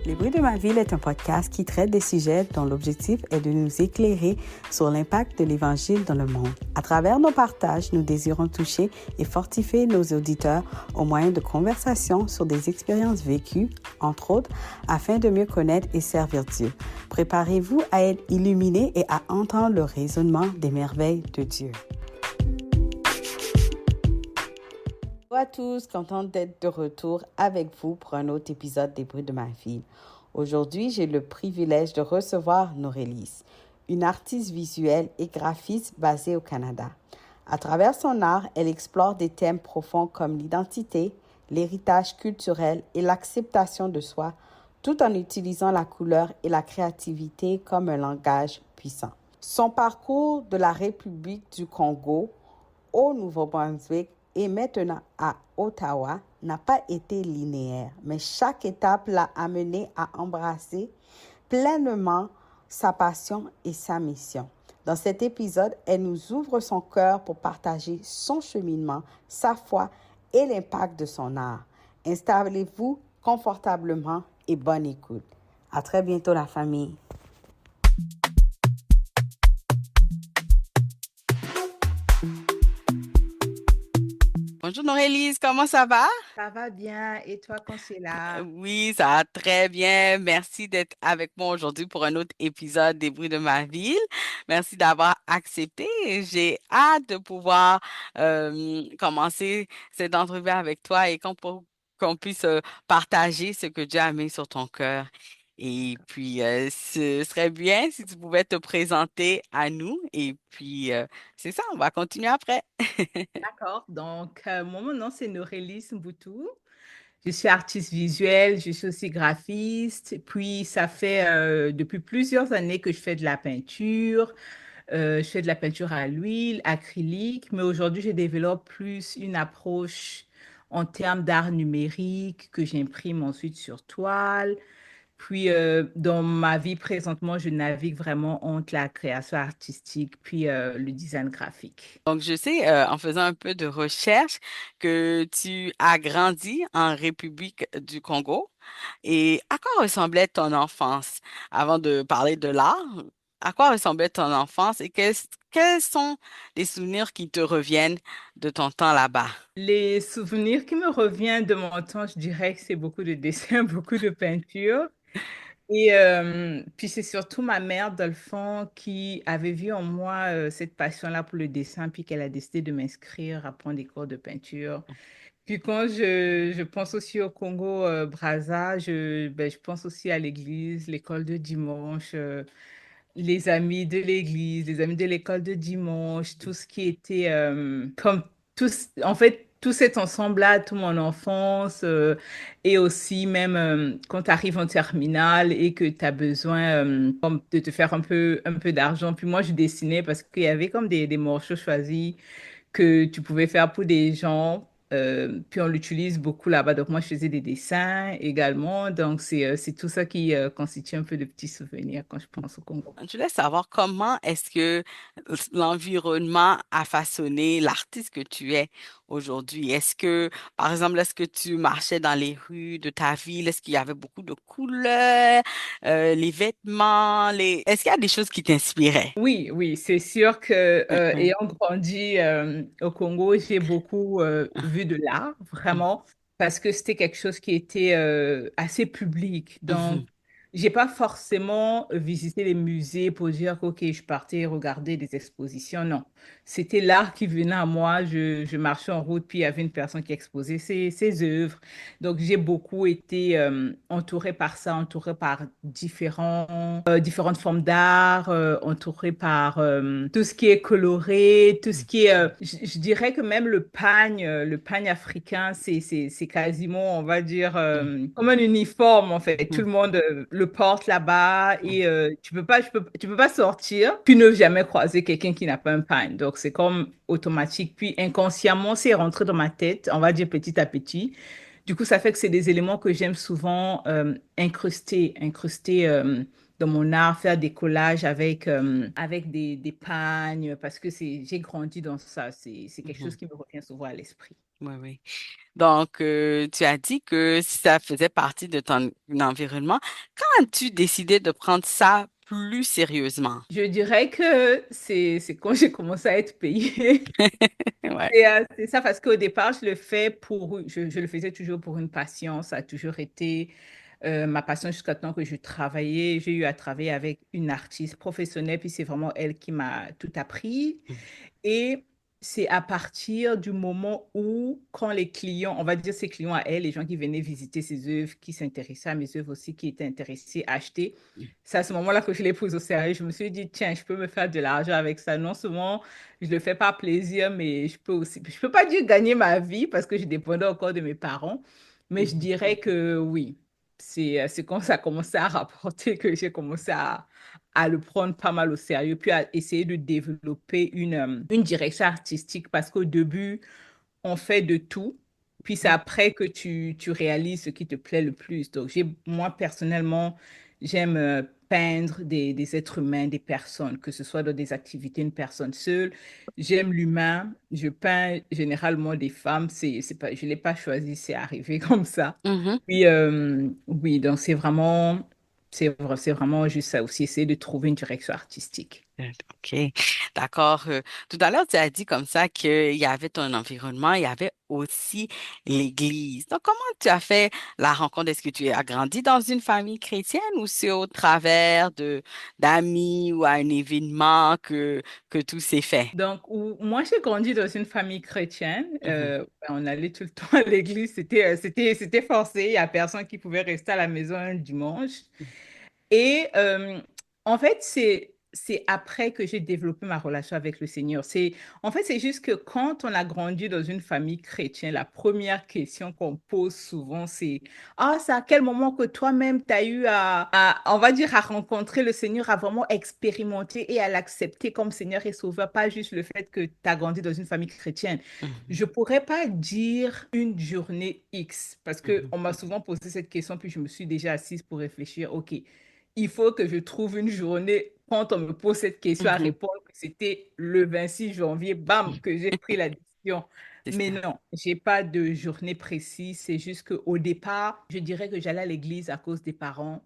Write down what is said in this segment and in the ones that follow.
Les bruits de ma ville est un podcast qui traite des sujets dont l'objectif est de nous éclairer sur l'impact de l'Évangile dans le monde. À travers nos partages, nous désirons toucher et fortifier nos auditeurs au moyen de conversations sur des expériences vécues, entre autres, afin de mieux connaître et servir Dieu. Préparez-vous à être illuminés et à entendre le raisonnement des merveilles de Dieu. Bonjour à tous, contente d'être de retour avec vous pour un autre épisode des bruits de ma ville. Aujourd'hui, j'ai le privilège de recevoir Norélis, une artiste visuelle et graphiste basée au Canada. À travers son art, elle explore des thèmes profonds comme l'identité, l'héritage culturel et l'acceptation de soi, tout en utilisant la couleur et la créativité comme un langage puissant. Son parcours de la République du Congo au Nouveau-Brunswick et maintenant à Ottawa n'a pas été linéaire, mais chaque étape l'a amené à embrasser pleinement sa passion et sa mission. Dans cet épisode, elle nous ouvre son cœur pour partager son cheminement, sa foi et l'impact de son art. Installez-vous confortablement et bonne écoute. À très bientôt la famille. Bonjour Norélis, comment ça va? Ça va bien. Et toi, Consuela? Oui, ça va très bien. Merci d'être avec moi aujourd'hui pour un autre épisode des bruits de ma ville. Merci d'avoir accepté. J'ai hâte de pouvoir commencer cette entrevue avec toi et qu'on puisse partager ce que Dieu a mis sur ton cœur. Et puis, ce serait bien si tu pouvais te présenter à nous. Et puis, c'est ça, on va continuer après. D'accord. Donc, moi, mon nom, c'est Norélis Mboutou. Je suis artiste visuelle, je suis aussi graphiste. Puis, ça fait depuis plusieurs années que je fais de la peinture. Je fais de la peinture à l'huile, acrylique. Mais aujourd'hui, je développe plus une approche en termes d'art numérique que j'imprime ensuite sur toile. Puis, dans ma vie présentement, je navigue vraiment entre la création artistique puis le design graphique. Donc, je sais, en faisant un peu de recherche, que tu as grandi en République du Congo. Et à quoi ressemblait ton enfance? Avant de parler de l'art, à quoi ressemblait ton enfance et quels sont les souvenirs qui te reviennent de ton temps là-bas? Les souvenirs qui me reviennent de mon temps, je dirais que c'est beaucoup de dessins, beaucoup de peinture. Et puis c'est surtout ma mère d'enfant qui avait vu en moi cette passion-là pour le dessin, puis qu'elle a décidé de m'inscrire à prendre des cours de peinture. Puis quand je pense aussi au Congo Brazza, je pense aussi à l'église, l'école de dimanche, les amis de l'église, les amis de l'école de dimanche, tout ce qui était comme en fait, tout cet ensemble-là, toute mon enfance, et aussi même quand tu arrives en terminale et que tu as besoin comme de te faire un peu d'argent. Puis moi, je dessinais parce qu'il y avait comme des morceaux choisis que tu pouvais faire pour des gens. Puis on l'utilise beaucoup là-bas. Donc moi, je faisais des dessins également. Donc c'est tout ça qui constitue un peu de petits souvenirs quand je pense au Congo. Je voulais savoir comment est-ce que l'environnement a façonné l'artiste que tu es aujourd'hui. Par exemple, est-ce que tu marchais dans les rues de ta ville? Est-ce qu'il y avait beaucoup de couleurs, les vêtements, est-ce qu'il y a des choses qui t'inspiraient? Oui, oui, c'est sûr que ayant grandi au Congo, j'ai beaucoup vu de l'art, vraiment, parce que c'était quelque chose qui était assez public. Donc, Mhm. j'ai pas forcément visité les musées pour dire que, OK, je partais regarder des expositions. Non, c'était l'art qui venait à moi. Je marchais en route, puis il y avait une personne qui exposait ses œuvres. Donc, j'ai beaucoup été entourée par ça, entourée par différentes formes d'art, entourées par tout ce qui est coloré, tout ce qui est, je dirais que même le pagne africain, c'est quasiment, on va dire, comme un uniforme en fait. Tout Mhm. le monde le porte là-bas et tu peux pas sortir puis ne jamais croiser quelqu'un qui n'a pas un pagne. Donc c'est comme automatique. Puis inconsciemment, c'est rentré dans ma tête, on va dire petit à petit. Du coup, ça fait que c'est des éléments que j'aime souvent incruster dans mon art, faire des collages avec des pagnes, parce que j'ai grandi dans ça. C'est quelque chose Mhm. qui me revient souvent à l'esprit. Oui, oui. Donc, tu as dit que ça faisait partie de ton environnement. Quand as-tu décidé de prendre ça plus sérieusement? Je dirais que c'est quand j'ai commencé à être payée. Ouais. C'est ça, parce qu'au départ, je le faisais toujours pour une passion. Ça a toujours été ma passion jusqu'à temps que je travaillais. J'ai eu à travailler avec une artiste professionnelle, puis c'est vraiment elle qui m'a tout appris. Et c'est à partir du moment où, quand les clients, on va dire ses clients à elle, les gens qui venaient visiter ses œuvres, qui s'intéressaient à mes œuvres aussi, qui étaient intéressés à acheter, c'est à ce moment-là que je l'ai prise au sérieux. Je me suis dit, tiens, je peux me faire de l'argent avec ça. Non seulement je le fais par plaisir, mais je peux aussi, je peux pas dire gagner ma vie parce que je dépendais encore de mes parents, mais je Mhm. dirais que oui. C'est quand ça a commencé à rapporter que j'ai commencé à le prendre pas mal au sérieux, puis à essayer de développer une direction artistique parce qu'au début, on fait de tout, puis c'est après que tu réalises ce qui te plaît le plus. Donc, moi, personnellement, j'aime peindre des êtres humains, des personnes, que ce soit dans des activités, une personne seule. J'aime l'humain. Je peins généralement des femmes. C'est pas, je ne l'ai pas choisi, c'est arrivé comme ça. Mhm. Puis, oui, donc c'est vraiment juste ça aussi, essayer de trouver une direction artistique. OK, d'accord. Tout à l'heure, tu as dit comme ça qu'il y avait ton environnement, il y avait aussi l'Église. Donc, comment tu as fait la rencontre? Est-ce que tu as grandi dans une famille chrétienne ou c'est au travers de d'amis ou à un événement que tout s'est fait? Moi, j'ai grandi dans une famille chrétienne. Mhm. On allait tout le temps à l'église. C'était forcé. Il n'y a personne qui pouvait rester à la maison un dimanche. Et en fait, c'est après que j'ai développé ma relation avec le Seigneur. En fait, c'est juste que quand on a grandi dans une famille chrétienne, la première question qu'on pose souvent, c'est, ah, c'est à quel moment que toi-même tu as eu on va dire, à rencontrer le Seigneur, à vraiment expérimenter et à l'accepter comme Seigneur et Sauveur, pas juste le fait que tu as grandi dans une famille chrétienne. Mhm. Je pourrais pas dire une journée X parce que Mhm. on m'a souvent posé cette question, puis je me suis déjà assise pour réfléchir. OK, il faut que je trouve une journée, quand on me pose cette question à Mhm. répondre, que c'était le 26 janvier, bam, que j'ai pris la décision. C'est Mais ça. non, j'ai pas de journée précise. C'est juste qu'au départ, je dirais que j'allais à l'église à cause des parents.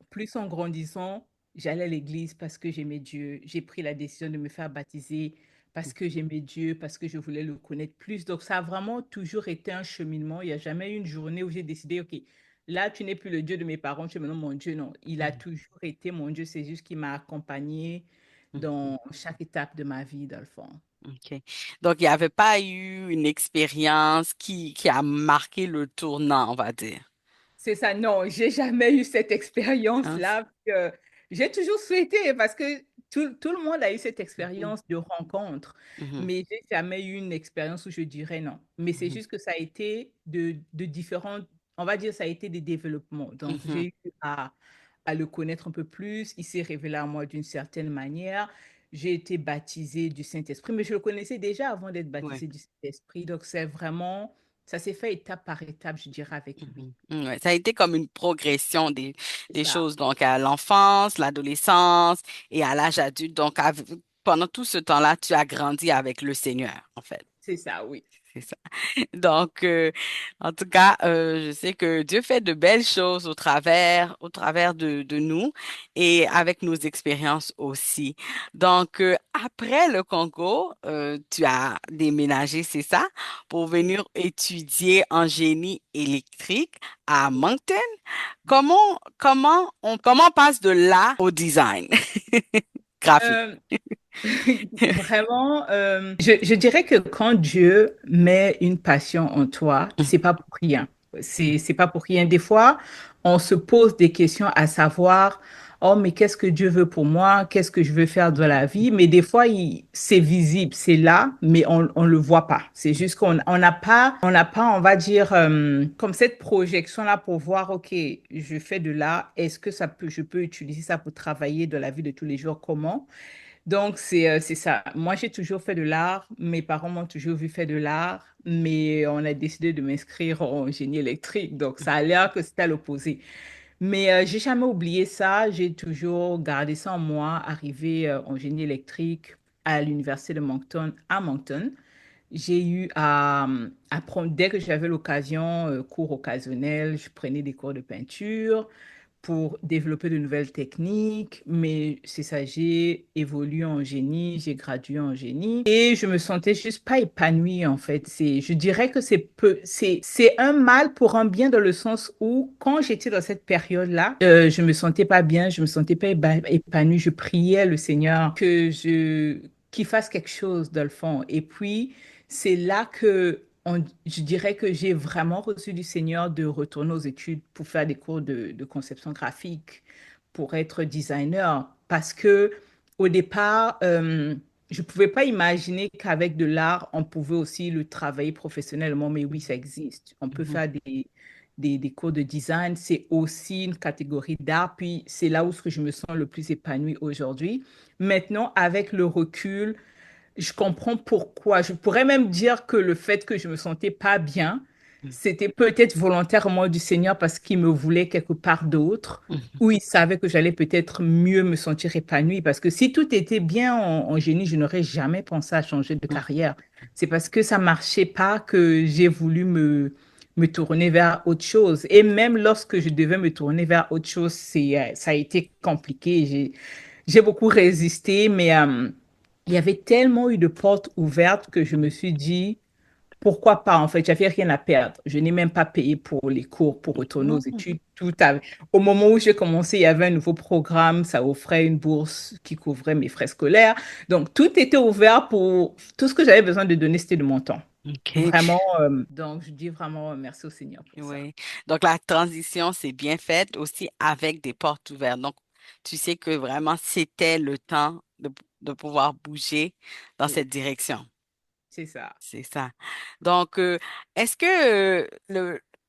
Plus en grandissant, j'allais à l'église parce que j'aimais Dieu. J'ai pris la décision de me faire baptiser parce que j'aimais Dieu, parce que je voulais le connaître plus. Donc, ça a vraiment toujours été un cheminement. Il n'y a jamais eu une journée où j'ai décidé, OK, là, tu n'es plus le Dieu de mes parents, tu es maintenant mon Dieu. Non, il a Mhm. toujours été mon Dieu. C'est juste qu'il m'a accompagné Mhm. dans chaque étape de ma vie, dans le fond. OK. Donc, il n'y avait pas eu une expérience qui a marqué le tournant, on va dire. C'est ça, non, j'ai jamais eu cette Hein? expérience-là. J'ai toujours souhaité, parce que tout le monde a eu cette Mhm. expérience de rencontre, Mhm. mais j'ai jamais eu une expérience où je dirais non. Mais c'est Mhm. juste que ça a été de différents, on va dire, ça a été des développements. Donc, Mhm. j'ai eu à le connaître un peu plus. Il s'est révélé à moi d'une certaine manière. J'ai été baptisée du Saint-Esprit, mais je le connaissais déjà avant d'être Ouais. baptisée du Saint-Esprit. Donc, c'est vraiment, ça s'est fait étape par étape, je dirais, avec lui. Mhm. Ouais. Ça a été comme une progression C'est des ça. choses, donc à l'enfance, l'adolescence et à l'âge adulte. Donc, pendant tout ce temps-là, tu as grandi avec le Seigneur, en fait. C'est ça, oui. C'est ça. Donc, en tout cas, je sais que Dieu fait de belles choses au travers de nous et avec nos expériences aussi. Donc, après le Congo, tu as déménagé, c'est ça, pour venir étudier en génie électrique à Moncton. Comment on passe de là au design graphique? Euh, Vraiment, je dirais que quand Dieu met une passion en toi, c'est pas pour rien. C'est pas pour rien. Des fois, on se pose des questions à savoir, oh, mais qu'est-ce que Dieu veut pour moi? Qu'est-ce que je veux faire de la vie? Mais des fois, c'est visible, c'est là, mais on le voit pas. C'est juste qu'on n'a pas, on va dire, comme cette projection-là pour voir, OK, je fais de l'art. Est-ce que je peux utiliser ça pour travailler de la vie de tous les jours? Comment? Donc, c'est ça. Moi, j'ai toujours fait de l'art. Mes parents m'ont toujours vu faire de l'art, mais on a décidé de m'inscrire en génie électrique. Donc, ça a l'air que c'était à l'opposé. Mais j'ai jamais oublié ça. J'ai toujours gardé ça en moi, arrivé en génie électrique à l'université de Moncton, à Moncton. j'ai eu à apprendre, dès que j'avais l'occasion, cours occasionnels, je prenais des cours de peinture pour développer de nouvelles techniques, mais c'est ça, j'ai évolué en génie, j'ai gradué en génie et je me sentais juste pas épanouie en fait. Je dirais que c'est un mal pour un bien dans le sens où quand j'étais dans cette période-là, je me sentais pas bien, je me sentais pas épanouie, je priais le Seigneur qu'il fasse quelque chose dans le fond. Et puis, c'est là que je dirais que j'ai vraiment reçu du Seigneur de retourner aux études pour faire des cours de conception graphique, pour être designer. Parce que au départ, je ne pouvais pas imaginer qu'avec de l'art, on pouvait aussi le travailler professionnellement. Mais oui, ça existe. On peut Mhm. faire des cours de design. C'est aussi une catégorie d'art. Puis c'est là où ce que je me sens le plus épanouie aujourd'hui. Maintenant, avec le recul, je comprends pourquoi. Je pourrais même dire que le fait que je me sentais pas bien, c'était peut-être volontairement du Seigneur parce qu'il me voulait quelque part d'autre, Mhm. où il savait que j'allais peut-être mieux me sentir épanouie. Parce que si tout était bien en génie, je n'aurais jamais pensé à changer de carrière. C'est parce que ça marchait pas que j'ai voulu me tourner vers autre chose. Et même lorsque je devais me tourner vers autre chose, ça a été compliqué. J'ai beaucoup résisté, mais il y avait tellement eu de portes ouvertes que je me suis dit, pourquoi pas en fait, j'avais rien à perdre. Je n'ai même pas payé pour les cours pour retourner aux Mhm. études. Au moment où j'ai commencé, il y avait un nouveau programme, ça offrait une bourse qui couvrait mes frais scolaires. Donc tout était ouvert pour tout ce que j'avais besoin de donner, c'était de mon temps. OK. Vraiment, donc je dis vraiment merci au Seigneur pour ça. Oui. Donc, la transition s'est bien faite aussi avec des portes ouvertes. Donc, tu sais que vraiment, c'était le temps de pouvoir bouger dans Oui, cette direction. c'est ça. C'est ça. Donc, est-ce que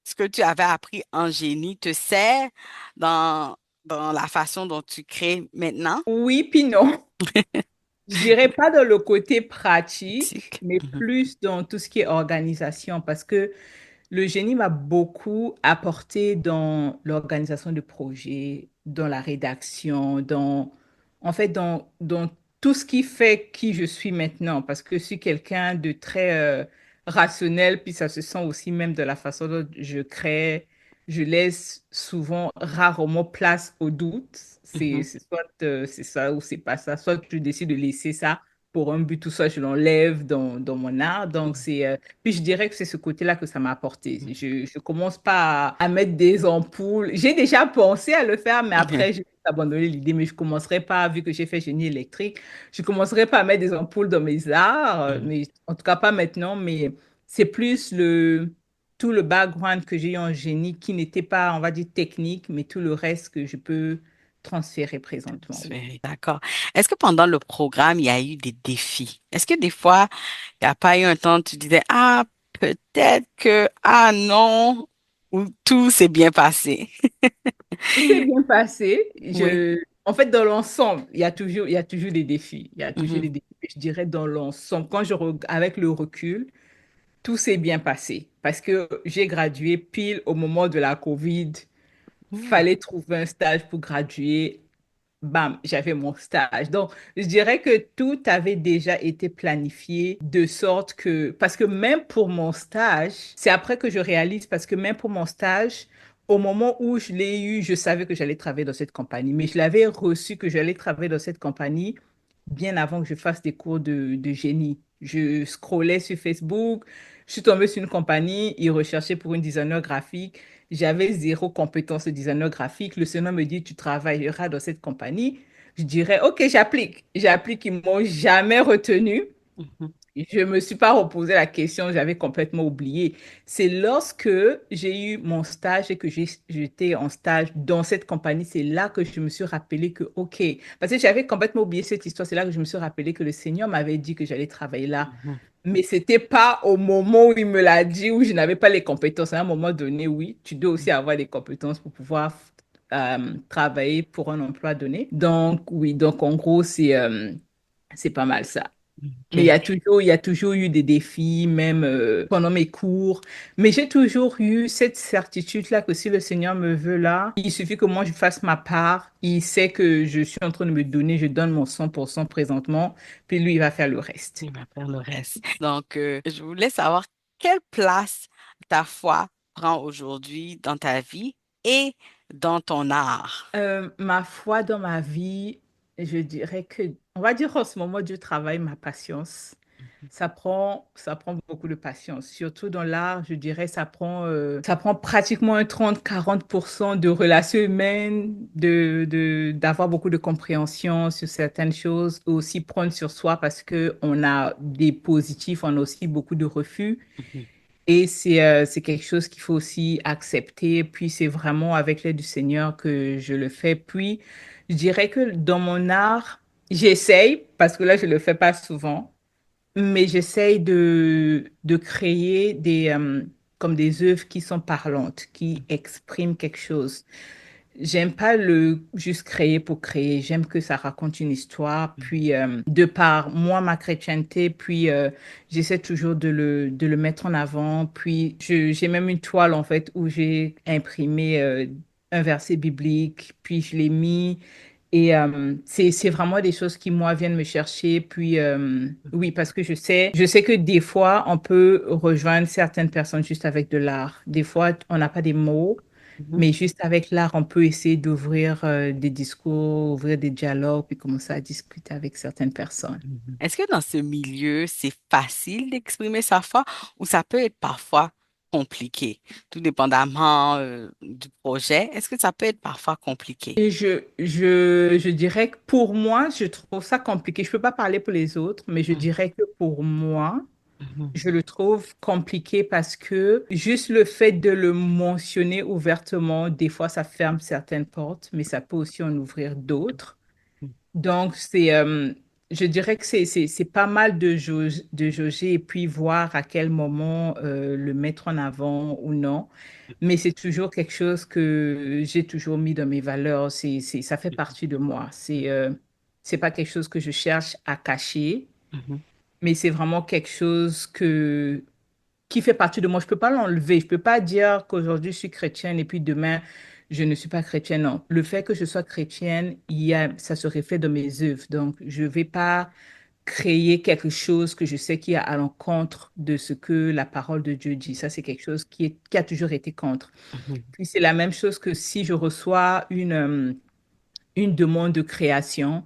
ce que tu avais appris en génie te sert dans, dans la façon dont tu crées maintenant? Oui, puis non. Je dirais pas dans le côté pratique, Pratique. mais Mhm. plus dans tout ce qui est organisation, parce que le génie m'a beaucoup apporté dans l'organisation de projets, dans la rédaction, en fait, dans tout ce qui fait qui je suis maintenant, parce que je suis quelqu'un de très rationnel, puis ça se sent aussi même de la façon dont je crée. Je laisse souvent, rarement place au doute. Mhm. C'est soit c'est ça ou c'est pas ça. Soit je décide de laisser ça pour un but, tout ça, je l'enlève dans mon art. Donc, puis je dirais que c'est ce côté-là que ça m'a apporté. Mhm. Je commence pas à mettre des ampoules. J'ai déjà pensé à le faire, mais Mhm. après, j'ai abandonné l'idée. Mais je commencerai pas, vu que j'ai fait génie électrique, je commencerai pas à mettre des ampoules dans mes arts. Mhm. Mais en tout cas, pas maintenant. Mais c'est plus tout le background que j'ai eu en génie qui n'était pas, on va dire, technique, mais tout le reste que je peux transférer présentement, oui. D'accord. Est-ce que pendant le programme, il y a eu des défis? Est-ce que des fois, il n'y a pas eu un temps où tu disais, ah, peut-être que, ah non, ou tout s'est bien passé? Tout s'est bien passé. Oui. En fait, dans l'ensemble, il y a toujours des défis. Il y a toujours Mhm. des défis. Je dirais dans l'ensemble, avec le recul, tout s'est bien passé parce que j'ai gradué pile au moment de la COVID. Mhm. Fallait trouver un stage pour graduer. Bam, j'avais mon stage. Donc, je dirais que tout avait déjà été planifié de sorte que, parce que même pour mon stage, c'est après que je réalise, parce que même pour mon stage, au moment où je l'ai eu, je savais que j'allais travailler dans cette compagnie, mais je l'avais reçu que j'allais travailler dans cette compagnie bien avant que je fasse des cours de génie. Je scrollais sur Facebook, je suis tombée sur une compagnie, ils recherchaient pour une designer graphique. J'avais zéro compétence de designer graphique. Le Seigneur me dit, tu travailleras dans cette compagnie. Je dirais, OK, j'applique. J'applique, ils m'ont jamais retenu. Mhm. Je me suis pas reposé la question, j'avais complètement oublié. C'est lorsque j'ai eu mon stage et que j'étais en stage dans cette compagnie, c'est là que je me suis rappelé que, OK, parce que j'avais complètement oublié cette histoire, c'est là que je me suis rappelé que le Seigneur m'avait dit que j'allais travailler là. Mhm. Mais c'était pas au moment où il me l'a dit, où je n'avais pas les compétences. À un moment donné, oui, tu dois aussi avoir les compétences pour pouvoir travailler pour un emploi donné. Donc, oui, donc en gros, c'est pas mal ça. Mais OK. il y a toujours eu des défis, même pendant mes cours. Mais j'ai toujours eu cette certitude-là que si le Seigneur me veut là, il suffit que moi je fasse ma part. Il sait que je suis en train de me donner, je donne mon 100% présentement, puis lui, il va faire le reste. Il va faire le reste. Donc, je voulais savoir quelle place ta foi prend aujourd'hui dans ta vie et dans ton art. Ma foi dans ma vie, je dirais que, on va dire en ce moment, Dieu travaille ma patience. Ça prend beaucoup de patience. Surtout dans l'art, je dirais, ça prend pratiquement un 30-40% de relations humaines, d'avoir beaucoup de compréhension sur certaines choses, aussi prendre sur soi parce que on a des positifs, on a aussi beaucoup de refus. Mhm, Et c'est quelque chose qu'il faut aussi accepter. Puis c'est vraiment avec l'aide du Seigneur que je le fais. Puis je dirais que dans mon art, j'essaye, parce que là, je ne le fais pas souvent, mais j'essaye de créer comme des œuvres qui sont parlantes, qui expriment quelque chose. J'aime pas le juste créer pour créer. J'aime que ça raconte une histoire. Puis, de par moi, ma chrétienté, puis j'essaie toujours de le mettre en avant. Puis, j'ai même une toile, en fait, où j'ai imprimé un verset biblique. Puis, je l'ai mis. Et c'est vraiment des choses qui, moi, viennent me chercher. Puis, oui, parce que je sais que des fois, on peut rejoindre certaines personnes juste avec de l'art. Des fois, on n'a pas des mots. mhm, Mais juste avec l'art, on peut essayer d'ouvrir des discours, ouvrir des dialogues, puis commencer à discuter avec certaines personnes. mhm. Est-ce que dans ce milieu, c'est facile d'exprimer sa foi ou ça peut être parfois compliqué, tout dépendamment, du projet? Est-ce que ça peut être parfois compliqué? Et je dirais que pour moi, je trouve ça compliqué. Je ne peux pas parler pour les autres, mais je Mhm, dirais que pour moi, mhm, je le trouve compliqué parce que juste le fait de le mentionner ouvertement, des fois, ça ferme certaines portes, mais ça peut aussi en ouvrir d'autres. Donc, je dirais que c'est pas mal de jauger et puis voir à quel moment le mettre en avant ou non. Mais c'est toujours quelque chose que j'ai toujours mis dans mes valeurs. Ça fait partie de moi. C'est pas quelque chose que je cherche à cacher, mhm, mais c'est vraiment quelque chose qui fait partie de moi. Je peux pas l'enlever. Je peux pas dire qu'aujourd'hui je suis chrétienne et puis demain je ne suis pas chrétienne. Non. Le fait que je sois chrétienne, ça se reflète dans mes œuvres. Donc, je vais pas créer quelque chose que je sais qui est à l'encontre de ce que la parole de Dieu dit. Ça, c'est quelque chose qui a toujours été contre. mhm, Puis c'est la même chose que si je reçois une demande de création.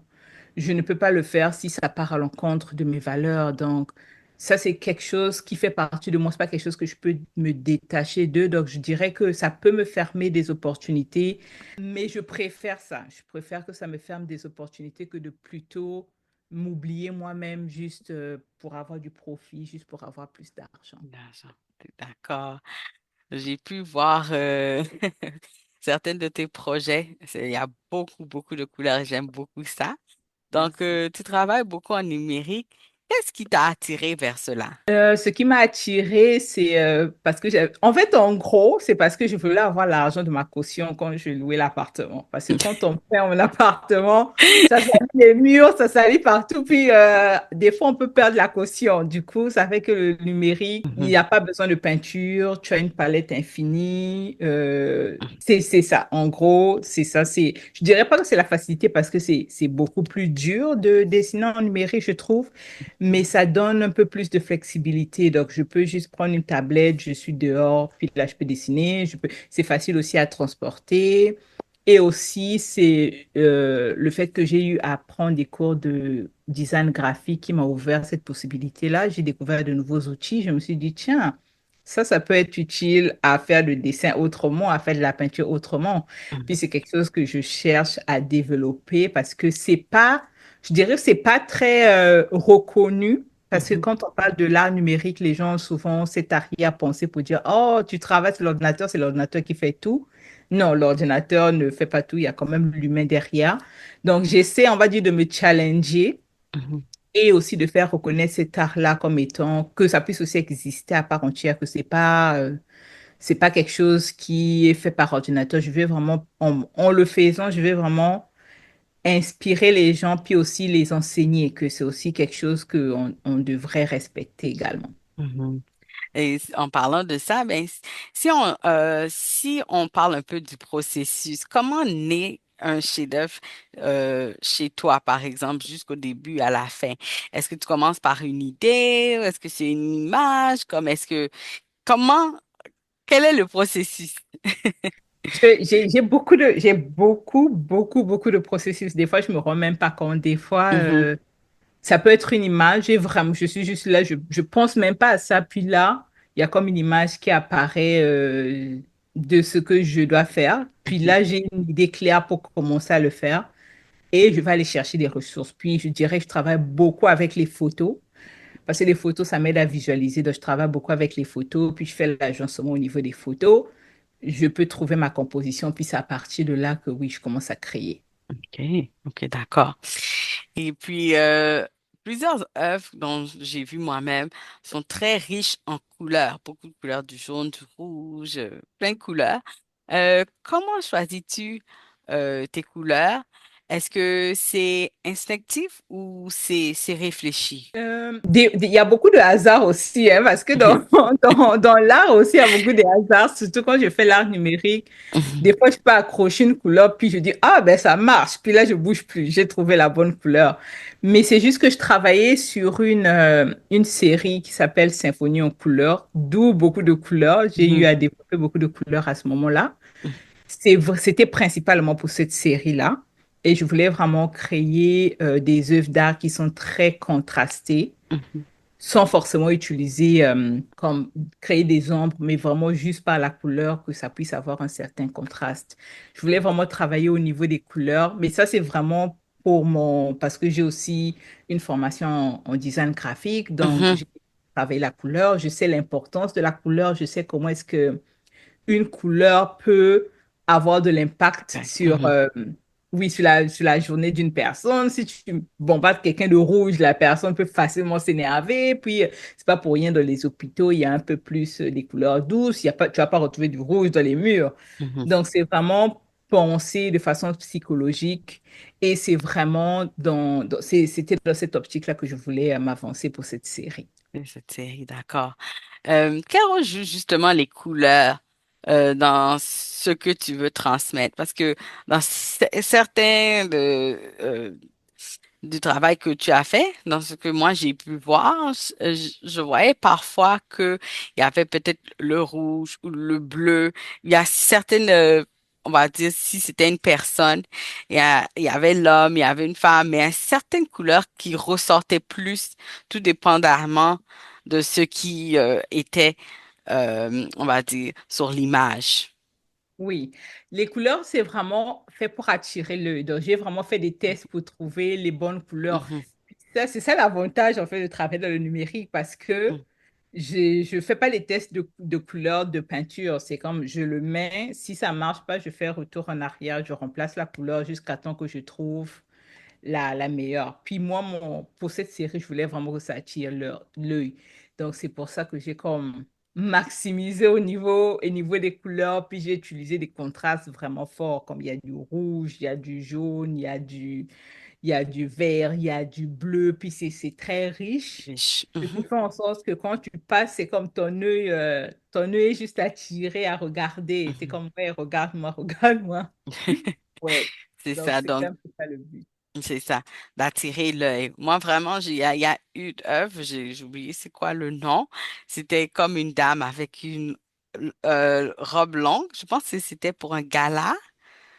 Je ne peux pas le faire si ça part à l'encontre de mes valeurs. Donc, ça, c'est quelque chose qui fait partie de moi. C'est pas quelque chose que je peux me détacher d'eux. Donc, je dirais que ça peut me fermer des opportunités, mais je préfère ça. Je préfère que ça me ferme des opportunités que de plutôt m'oublier moi-même juste pour avoir du profit, juste pour avoir plus d'argent. D'accord. J'ai pu voir certains de tes projets. Il y a beaucoup, beaucoup de couleurs. J'aime beaucoup ça. Donc, Merci. tu travailles beaucoup en numérique. Qu'est-ce qui t'a attiré vers cela? Ce qui m'a attirée, c'est parce que en fait, en gros, c'est parce que je voulais avoir l'argent de ma caution quand je louais l'appartement. Parce que quand on paie un appartement, ça salit les murs, ça salit partout. Puis, des fois, on peut perdre la caution. Du coup, ça fait que le numérique, il n'y Mhm, a pas besoin de peinture. Tu as une palette infinie. C'est ça. En gros, c'est ça. Je dirais pas que c'est la facilité parce que c'est beaucoup plus dur de dessiner en numérique, je trouve, mais ça donne un peu plus de flexibilité. Donc, je peux juste prendre une tablette, je suis dehors, puis là, je peux dessiner. C'est facile aussi à transporter. Et aussi, c'est le fait que j'ai eu à prendre des cours de design graphique qui m'a ouvert cette possibilité-là. J'ai découvert de nouveaux outils. Je me suis dit, tiens, ça peut être utile à faire le dessin autrement, à faire de la peinture autrement. Puis c'est quelque chose que je cherche à développer parce que c'est pas, je dirais que c'est pas très reconnu. Parce que mhm, quand on parle de l'art numérique, les gens ont souvent cet arrière-pensée pour dire, oh, tu travailles sur l'ordinateur, c'est l'ordinateur qui fait tout. Non, l'ordinateur ne fait pas tout, il y a quand même l'humain derrière. Donc, j'essaie, on va dire, de me challenger mhm, et aussi de faire reconnaître cet art-là comme étant, que ça puisse aussi exister à part entière, que c'est pas quelque chose qui est fait par ordinateur. Je vais vraiment, en le faisant, je vais vraiment inspirer les gens, puis aussi les enseigner, que c'est aussi quelque chose qu'on devrait respecter également. Mhm. Et en parlant de ça, ben, si on parle un peu du processus, comment naît un chef-d'œuvre chez toi, par exemple, jusqu'au début à la fin? Est-ce que tu commences par une idée? Est-ce que c'est une image? Comment, quel est le processus? J'ai beaucoup de processus. Des fois, je me rends même pas compte. Des fois, Mhm, ça peut être une image et vraiment, je suis juste là, je pense même pas à ça. Puis là, il y a comme une image qui apparaît de ce que je dois faire. Puis mhm, là, j'ai une idée claire pour commencer à le faire et je vais aller chercher des ressources. Puis je dirais que je travaille beaucoup avec les photos parce que les photos, ça m'aide à visualiser. Donc, je travaille beaucoup avec les photos, puis je fais l'agencement au niveau des photos. Je peux trouver ma composition, puis c'est à partir de là que oui, je commence à créer. OK, OK, d'accord. Et puis, plusieurs œuvres dont j'ai vu moi-même sont très riches en couleurs, beaucoup de couleurs, du jaune, du rouge, plein de couleurs. Comment choisis-tu tes couleurs? Est-ce que c'est instinctif ou c'est réfléchi? Il y a beaucoup de hasard aussi, hein, parce que dans, dans l'art aussi, il y a beaucoup de hasard, surtout quand je fais l'art numérique. Des fois, je peux accrocher une couleur, puis je dis, ah, ben ça marche. Puis là, je bouge plus, j'ai trouvé la bonne couleur. Mais c'est juste que je travaillais sur une série qui s'appelle Symphonie en couleurs, d'où beaucoup de couleurs. J'ai eu Mhm, à développer beaucoup de couleurs à ce moment-là. mhm, C'était principalement pour cette série-là. Et je voulais vraiment créer des œuvres d'art qui sont très contrastées, mhm, sans forcément utiliser comme créer des ombres, mais vraiment juste par la couleur que ça puisse avoir un certain contraste. Je voulais vraiment travailler au niveau des couleurs, mais ça c'est vraiment parce que j'ai aussi une formation en design graphique, donc mhm. j'ai travaillé la couleur, je sais l'importance de la couleur, je sais comment est-ce que une couleur peut avoir de l'impact Ouais, sur, mhm, oui, sur la journée d'une personne. Si tu bombardes quelqu'un de rouge, la personne peut facilement s'énerver. Puis, c'est pas pour rien dans les hôpitaux, il y a un peu plus des couleurs douces. Il y a pas, tu vas pas retrouver du rouge dans les murs. mhm. Donc, c'est vraiment penser de façon psychologique. Et c'est vraiment c'était dans cette optique-là que je voulais m'avancer pour cette série. Cette série, d'accord. Quel rôle jouent justement les couleurs dans ce que tu veux transmettre? Parce que dans certains du travail que tu as fait, dans ce que moi j'ai pu voir, je voyais parfois que il y avait peut-être le rouge ou le bleu. Il y a certaines, on va dire, si c'était une personne, il y avait l'homme, il y avait une femme, mais il y a certaines couleurs qui ressortaient plus, tout dépendamment de ce qui était, on va dire, sur l'image. Oui, les couleurs, c'est vraiment fait pour attirer l'œil. Donc, j'ai vraiment fait des tests pour trouver les bonnes couleurs. Mhm, Ça, c'est ça l'avantage, en fait, de travailler dans le numérique parce que mhm, je fais pas les tests de couleurs de peinture. C'est comme je le mets, si ça marche pas, je fais retour en arrière, je remplace la couleur jusqu'à temps que je trouve la meilleure. Puis moi, pour cette série, je voulais vraiment que ça attire l'œil. Donc, c'est pour ça que j'ai comme maximisé au niveau des couleurs. Puis j'ai utilisé des contrastes vraiment forts, comme il y a du rouge, il y a du jaune, il y a du vert, il y a du bleu. Puis c'est très riche. riche. Ce qui Mhm, fait en sorte que quand tu passes, c'est comme ton œil est juste attiré à regarder. C'est mhm. comme, ouais, regarde-moi, regarde-moi. Ouais. C'est Donc, ça. c'est Donc, un peu ça le but. c'est ça, d'attirer l'œil. Moi, vraiment, il y a une œuvre, j'ai oublié c'est quoi le nom. C'était comme une dame avec une robe longue. Je pense que c'était pour un gala.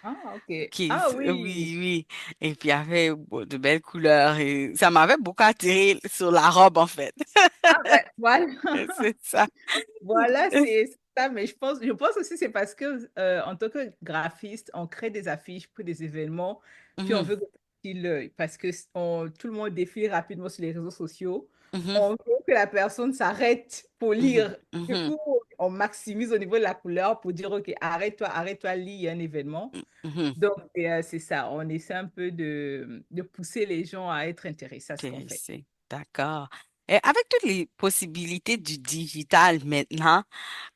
Ah, ok. Qui, Ah oui. oui, oui. Et puis, il y avait de belles couleurs. Et ça m'avait beaucoup attiré sur la robe, en fait. Ah, ben, voilà. C'est ça. Voilà, c'est ça. Mais je pense aussi que c'est parce que en tant que graphiste, on crée des affiches pour des événements, puis on Mhm, veut parce que tout le monde défile rapidement sur les réseaux sociaux. mhm, On veut que la personne s'arrête pour mhm, lire. Du mhm, coup, on maximise au niveau de la couleur pour dire, OK, arrête-toi, arrête-toi, lis, il y a un événement. mhm. Donc, c'est ça. On essaie un peu de pousser les gens à être intéressés à ce qu'on fait. Intéressé. D'accord. Et avec toutes les possibilités du digital maintenant,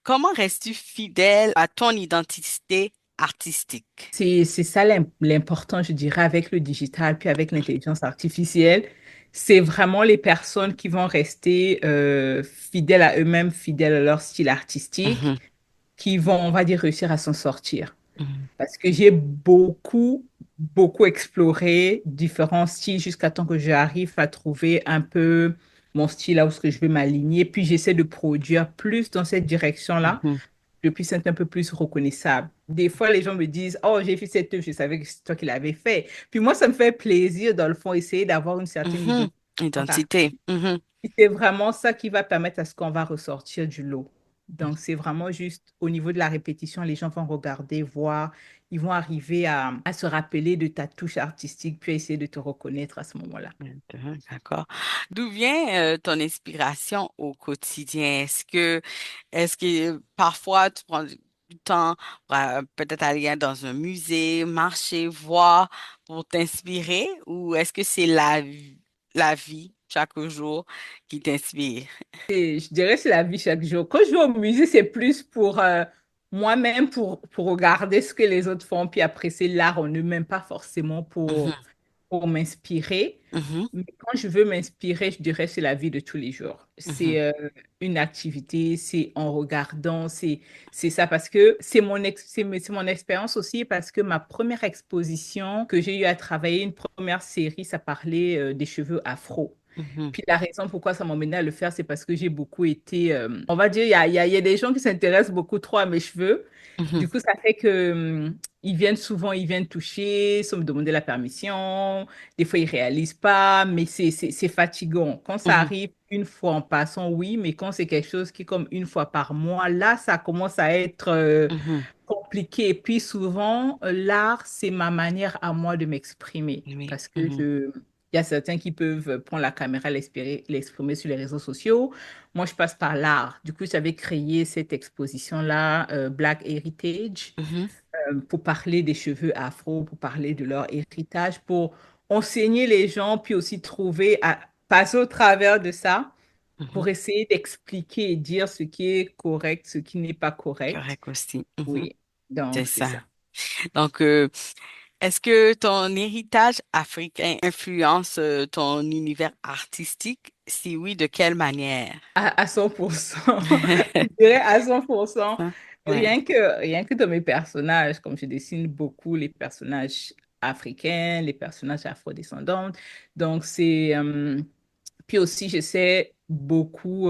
comment restes-tu fidèle à ton identité artistique. C'est ça l'important, je dirais, avec le digital, puis avec l'intelligence artificielle. C'est vraiment les personnes qui vont rester fidèles à eux-mêmes, fidèles à leur style artistique, Mhm, qui vont, on va dire, réussir à s'en sortir. mhm, Parce que j'ai beaucoup exploré différents styles jusqu'à temps que j'arrive à trouver un peu mon style là où ce que je veux m'aligner. Puis j'essaie de produire plus dans cette direction-là mhm, je puisse être un peu plus reconnaissable. Des fois, les gens me disent, oh, j'ai fait cette œuvre, je savais que c'est toi qui l'avais fait. Puis moi, ça me fait plaisir, dans le fond, essayer d'avoir une certaine mhm. identité. Identité. Mhm, Et c'est vraiment ça qui va permettre à ce qu'on va ressortir du lot. Donc, c'est vraiment juste au niveau de la répétition, les gens vont regarder, voir, ils vont arriver à se rappeler de ta touche artistique, puis essayer de te reconnaître à ce moment-là. D'accord. D'où vient ton inspiration au quotidien? Est-ce que parfois tu prends du temps pour peut-être aller dans un musée, marcher, voir pour t'inspirer ou est-ce que c'est la vie chaque jour qui t'inspire? Et je dirais que c'est la vie chaque jour. Quand je vais au musée, c'est plus pour moi-même, pour regarder ce que les autres font, puis apprécier l'art en eux-mêmes, pas forcément Mhm, pour m'inspirer. mhm, Mais quand je veux m'inspirer, je dirais que c'est la vie de tous les jours. mhm, C'est une activité, c'est en regardant, c'est ça parce que c'est mon expérience aussi parce que ma première exposition que j'ai eu à travailler, une première série, ça parlait des cheveux afro. mhm, Puis la raison pourquoi ça m'emmenait à le faire, c'est parce que j'ai beaucoup été, on va dire, il y a des gens qui s'intéressent beaucoup trop à mes cheveux. mhm, Du coup, ça fait que ils viennent souvent, ils viennent toucher, sans me demander la permission. Des fois, ils réalisent pas, mais c'est fatigant. Quand ça mhm, arrive une fois en passant, oui, mais quand c'est quelque chose qui est comme une fois par mois, là, ça commence à être mhm. compliqué. Et puis souvent, l'art, c'est ma manière à moi de m'exprimer. Oui. Parce que Mhm, il y a certains qui peuvent prendre la caméra, l'exprimer sur les réseaux sociaux. Moi, je passe par l'art. Du coup, j'avais créé cette exposition-là, Black Heritage, mhm, pour parler des cheveux afro, pour parler de leur héritage, pour enseigner les gens, puis aussi trouver, à passer au travers de ça, mhm. pour essayer d'expliquer et dire ce qui est correct, ce qui n'est pas correct. Correct aussi. Mhm. Oui, C'est donc c'est ça. ça. Donc, est-ce que ton héritage africain influence ton univers artistique? Si oui, de quelle manière? À 100%. Je dirais à 100%. Ça? Ouais. Rien que dans mes personnages, comme je dessine beaucoup les personnages africains, les personnages afrodescendants. Donc, puis aussi, j'essaie beaucoup.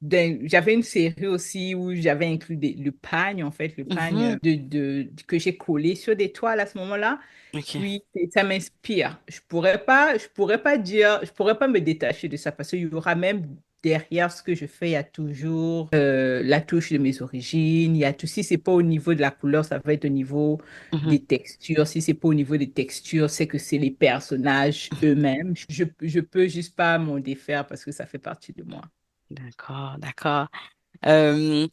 J'avais une série aussi où j'avais inclus le pagne, en fait, le pagne Mhm. que j'ai collé sur des toiles à ce moment-là. OK. Puis ça m'inspire. Je pourrais pas me détacher de ça parce qu'il y aura même derrière ce que je fais, il y a toujours la touche de mes origines. Il y a tout, si c'est pas au niveau de la couleur, ça va être au niveau Mhm. des textures. Si c'est pas au niveau des textures, c'est que c'est les personnages eux-mêmes. Je peux juste pas m'en défaire parce que ça fait partie de moi. D'accord, d'accord. Euh,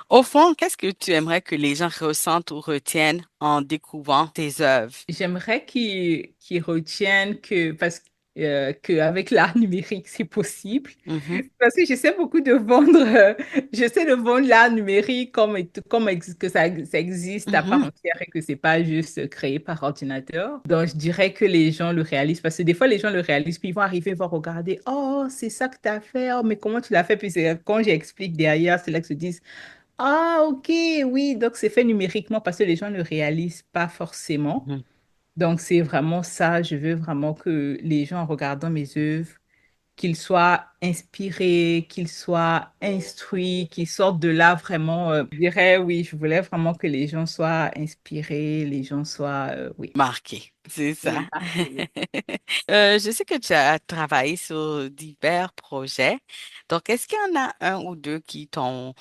Au fond, qu'est-ce que tu aimerais que les gens ressentent ou retiennent en découvrant tes œuvres? J'aimerais qu'ils retiennent qu'avec l'art numérique, c'est possible. Mhm. Parce que j'essaie de vendre l'art numérique que ça existe à part Mhm. entière et que c'est pas juste créé par ordinateur. Donc, je dirais que les gens le réalisent parce que des fois, les gens le réalisent puis ils vont arriver, ils vont regarder, oh, c'est ça que tu as fait, oh, mais comment tu l'as fait? Puis quand j'explique derrière, c'est là que se disent, ah, ok, oui, donc c'est fait numériquement parce que les gens ne le réalisent pas forcément. Mhm. Donc, c'est vraiment ça. Je veux vraiment que les gens, en regardant mes œuvres, qu'ils soient inspirés, qu'ils soient instruits, qu'ils sortent de là vraiment. Je dirais, oui, je voulais vraiment que les gens soient inspirés, les gens soient, oui, Marqué, c'est ça. oui, marqués. Je sais que tu as travaillé sur divers projets. Donc, est-ce qu'il y en a un ou deux qui t'ont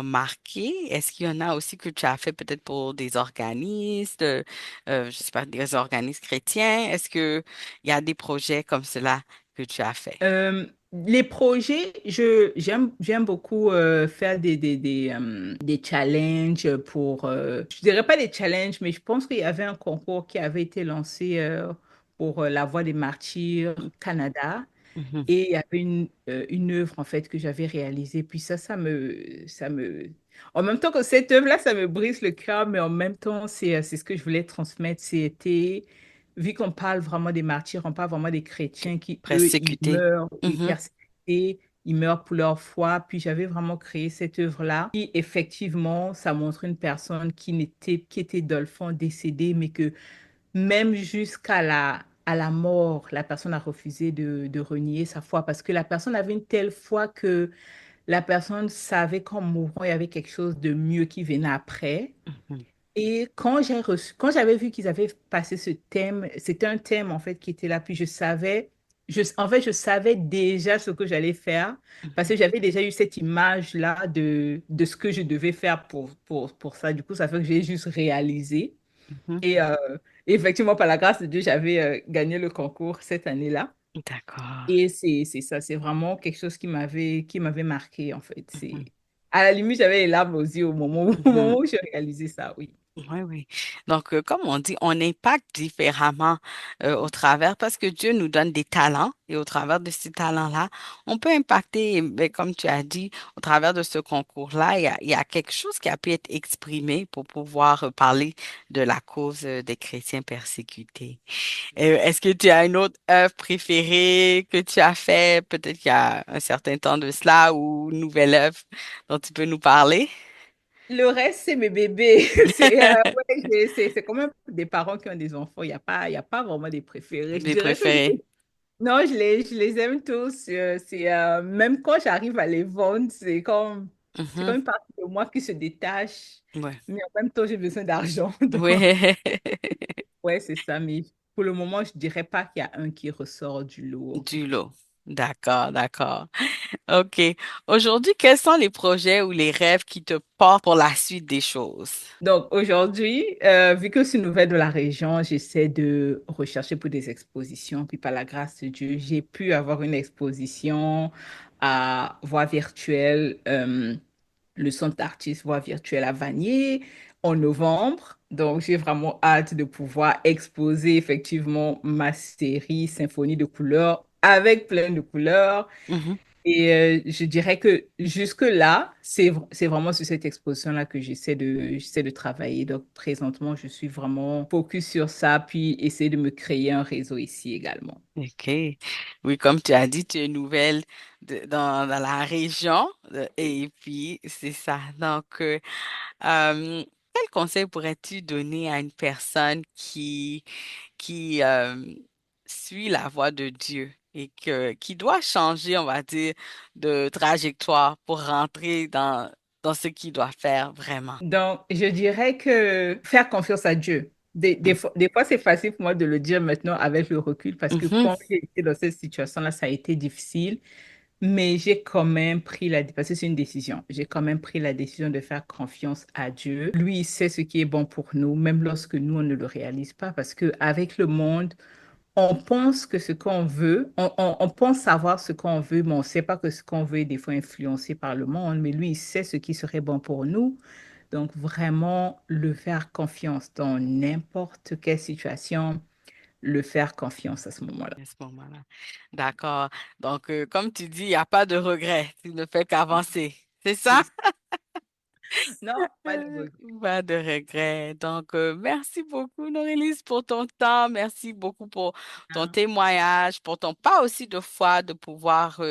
marqué? Est-ce qu'il y en a aussi que tu as fait peut-être pour des organismes, je sais pas, des organismes chrétiens? Est-ce que il y a des projets comme cela que tu as fait? Les projets, j'aime beaucoup faire des challenges je dirais pas des challenges, mais je pense qu'il y avait un concours qui avait été lancé pour la Voix des Martyrs Canada. Mhm. Et il y avait une œuvre en fait que j'avais réalisée. Puis ça En même temps que cette œuvre-là, ça me brise le cœur, mais en même temps, c'est ce que je voulais transmettre. C'était, vu qu'on parle vraiment des martyrs, on parle vraiment des chrétiens qui, eux, ils Persécuté. meurent, oui, Mhm, persécutés, ils meurent pour leur foi. Puis j'avais vraiment créé cette œuvre-là. Puis effectivement, ça montre une personne qui était dans le fond décédée, mais que même jusqu'à à la mort, la personne a refusé de renier sa foi parce que la personne avait une telle foi que la personne savait qu'en mourant, il y avait quelque chose de mieux qui venait après. mhm, Et quand j'avais vu qu'ils avaient passé ce thème, c'était un thème en fait qui était là, puis je savais, en fait, je savais déjà ce que j'allais faire parce que j'avais déjà eu cette image-là de ce que je devais faire pour ça. Du coup, ça fait que j'ai juste réalisé. mhm. Et effectivement, par la grâce de Dieu, j'avais gagné le concours cette année-là. D'accord. Et c'est ça, c'est vraiment quelque chose qui m'avait marqué, en fait. C'est, Mhm, à la limite, j'avais les larmes aux yeux au mhm. moment où j'ai réalisé ça, oui. Oui, oui. Donc, comme on dit, on impacte différemment au travers parce que Dieu nous donne des talents et au travers de ces talents-là, on peut impacter, ben, comme tu as dit, au travers de ce concours-là, il y a quelque chose qui a pu être exprimé pour pouvoir parler de la cause des chrétiens persécutés. Est-ce que tu as une autre œuvre préférée que tu as fait, peut-être qu'il y a un certain temps de cela ou une nouvelle œuvre dont tu peux nous parler? Le reste, c'est mes bébés. Ouais, c'est quand même des parents qui ont des enfants. Il y a pas vraiment des préférés. Je Des dirais que préférés? non, je les aime tous. Même quand j'arrive à les vendre, c'est comme Mhm. une partie de moi qui se détache. Ouais. Mais en même temps, j'ai besoin d'argent. Oui, Ouais, c'est ça, mais pour le moment, je dirais pas qu'il y a un qui ressort du lot, en fait. du lot. D'accord, d'accord. OK. Aujourd'hui, quels sont les projets ou les rêves qui te portent pour la suite des choses? Donc aujourd'hui, vu que je suis nouvelle de la région, j'essaie de rechercher pour des expositions. Puis par la grâce de Dieu, j'ai pu avoir une exposition à voix virtuelle, le centre d'artistes voix virtuelle à Vanier en novembre. Donc j'ai vraiment hâte de pouvoir exposer effectivement ma série Symphonie de couleurs avec plein de couleurs. Mhm. Et je dirais que jusque-là, c'est vraiment sur cette exposition-là que j'essaie de travailler. Donc, présentement, je suis vraiment focus sur ça, puis essayer de me créer un réseau ici également. OK. Oui, comme tu as dit, tu es nouvelle dans la région et puis c'est ça. Donc, quel conseil pourrais-tu donner à une personne qui suit la voie de Dieu et qui doit changer, on va dire, de trajectoire pour rentrer dans ce qu'il doit faire vraiment? Donc, je dirais que faire confiance à Dieu. Des fois, c'est facile pour moi de le dire maintenant avec le recul parce que Mhm, quand j'ai été dans cette situation-là, ça a été difficile. Mais j'ai quand même pris parce que c'est une décision, j'ai quand même pris la décision de faire confiance à Dieu. Lui, il sait ce qui est bon pour nous, même lorsque nous, on ne le réalise pas, parce que avec le monde, on pense que ce qu'on veut, on pense savoir ce qu'on veut, mais on ne sait pas que ce qu'on veut est des fois influencé par le monde. Mais lui, il sait ce qui serait bon pour nous. Donc, vraiment, le faire confiance dans n'importe quelle situation, le faire confiance à ce moment-là. à ce moment-là. D'accord. Donc, comme tu dis, il n'y a pas de regret. Tu ne fais qu'avancer. C'est ça? Non, pas de Euh, regret. Pas de regret. Donc, merci beaucoup, Norélis, pour ton temps. Merci beaucoup pour ton témoignage, pour ton pas aussi de foi de pouvoir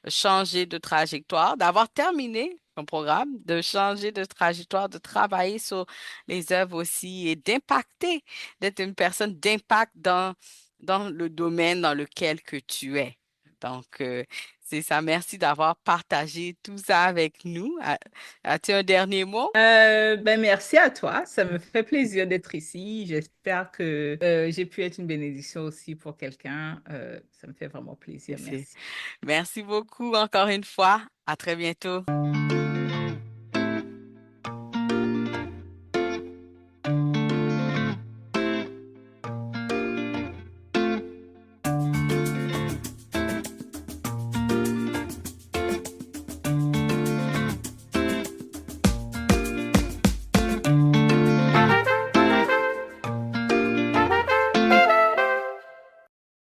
changer de trajectoire, d'avoir terminé ton programme, de changer de trajectoire, de travailler sur les œuvres aussi et d'impacter, d'être une personne d'impact dans le domaine dans lequel que tu es. Donc, c'est ça. Merci d'avoir partagé tout ça avec nous. As-tu un dernier mot? Ben merci à toi. Ça me fait plaisir d'être ici. J'espère que j'ai pu être une bénédiction aussi pour quelqu'un. Ça me fait vraiment plaisir. C'est- Merci. Merci beaucoup encore une fois. À très bientôt.